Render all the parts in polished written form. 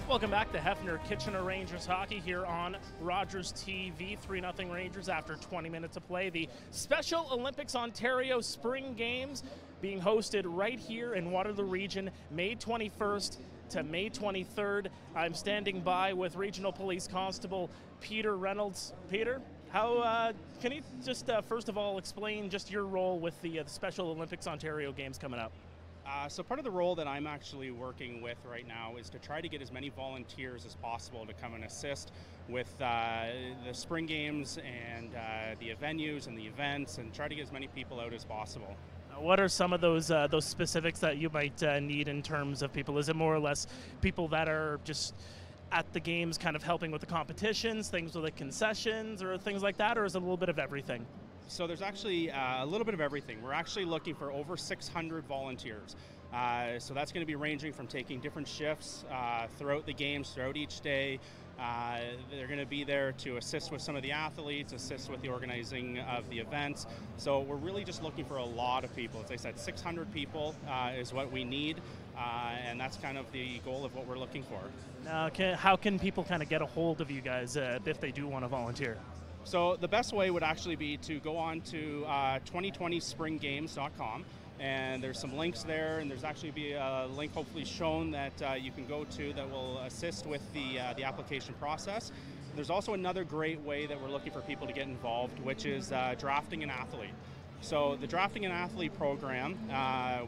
Welcome back to Hefner Kitchener Rangers hockey here on Rogers TV. 3-0 Rangers after 20 minutes of play. The Special Olympics Ontario Spring Games being hosted right here in Waterloo Region, May 21st to May 23rd. I'm standing by with Regional Police Constable Peter Reynolds. Peter, how can you just first of all explain just your role with the Special Olympics Ontario Games coming up? So part of the role that I'm actually working with right now is to try to get as many volunteers as possible to come and assist with the spring games and the venues and the events, and try to get as many people out as possible. What are some of those specifics that you might need in terms of people? Is it more or less people that are just at the games kind of helping with the competitions, things with the concessions, or things like that, or is it a little bit of everything? So there's actually a little bit of everything. We're actually looking for over 600 volunteers. So that's going to be ranging from taking different shifts throughout the games, throughout each day. They're going to be there to assist with some of the athletes, assist with the organizing of the events. So we're really just looking for a lot of people. As I said, 600 people is what we need, and that's kind of the goal of what we're looking for. Now, how can people kind of get a hold of you guys if they do want to volunteer? So the best way would actually be to go on to 2020springgames.com, and there's some links there, and there's actually be a link hopefully shown that you can go to that will assist with the application process. There's also another great way that we're looking for people to get involved, which is drafting an athlete. So the Drafting an Athlete program,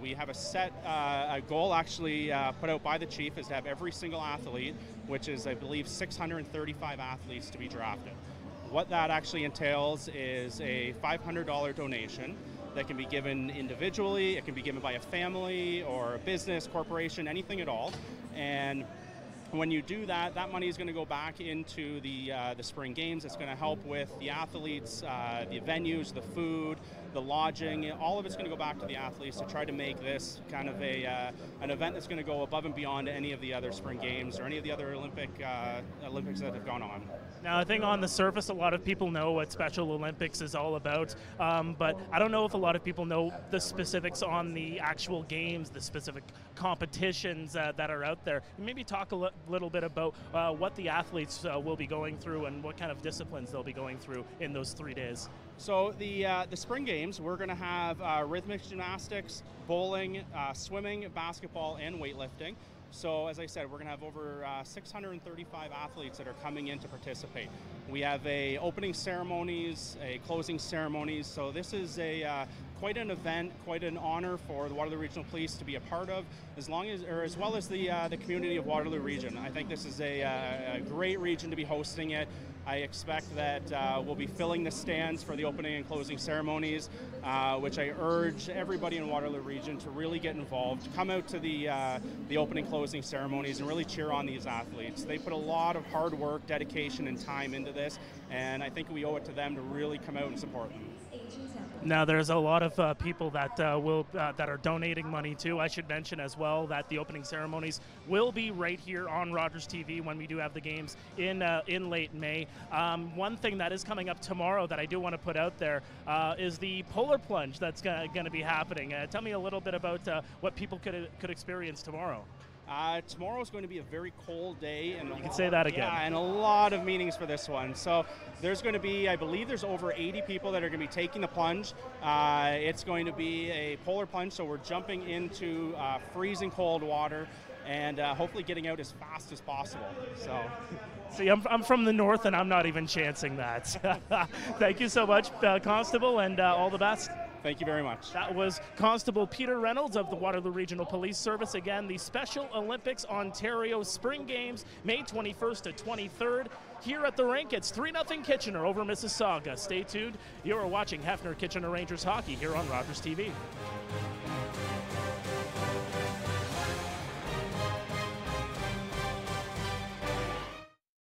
we have a goal actually put out by the chief is to have every single athlete, which is I believe 635 athletes to be drafted. What that actually entails is a $500 donation that can be given individually, it can be given by a family or a business, corporation, anything at all. And when you do that, that money is going to go back into the spring games. It's going to help with the athletes, the venues, the food, the lodging. All of it's going to go back to the athletes to try to make this kind of an event that's going to go above and beyond any of the other spring games or any of the other Olympics that have gone on. Now, I think on the surface, a lot of people know what Special Olympics is all about, but I don't know if a lot of people know the specifics on the actual games, the specific competitions that are out there. Maybe talk a little bit about what the athletes will be going through and what kind of disciplines they'll be going through in those 3 days. So the spring games, we're going to have rhythmic gymnastics, bowling, swimming, basketball, and weightlifting. So as I said, we're going to have over 635 athletes that are coming in to participate. We have a opening ceremonies, a closing ceremonies. So this is quite an event, quite an honor for the Waterloo Regional Police to be a part of, as well as the community of Waterloo Region. I think this is a great region to be hosting it. I expect that we'll be filling the stands for the opening and closing ceremonies, which I urge everybody in Waterloo Region to really get involved. Come out to the opening closing ceremonies and really cheer on these athletes. They put a lot of hard work, dedication, and time into this, and I think we owe it to them to really come out and support them. Now, there's a lot of people that that are donating money too. I should mention as well that the opening ceremonies will be right here on Rogers TV when we do have the games in late May. One thing that is coming up tomorrow that I do want to put out there is the polar plunge that's going to be happening. Tell me a little bit about what people could experience tomorrow. Tomorrow is going to be a very cold day, and you can say that again. Yeah, and a lot of meetings for this one. So there's going to be, I believe, there's over 80 people that are going to be taking the plunge. It's going to be a polar plunge, so we're jumping into freezing cold water and hopefully getting out as fast as possible. So. See, I'm from the north, and I'm not even chancing that. Thank you so much, Constable, and all the best. Thank you very much. That was Constable Peter Reynolds of the Waterloo Regional Police Service. Again, the Special Olympics Ontario Spring Games, May 21st to 23rd. Here at the rink, it's 3-0 Kitchener over Mississauga. Stay tuned. You are watching Hefner Kitchener Rangers hockey here on Rogers TV.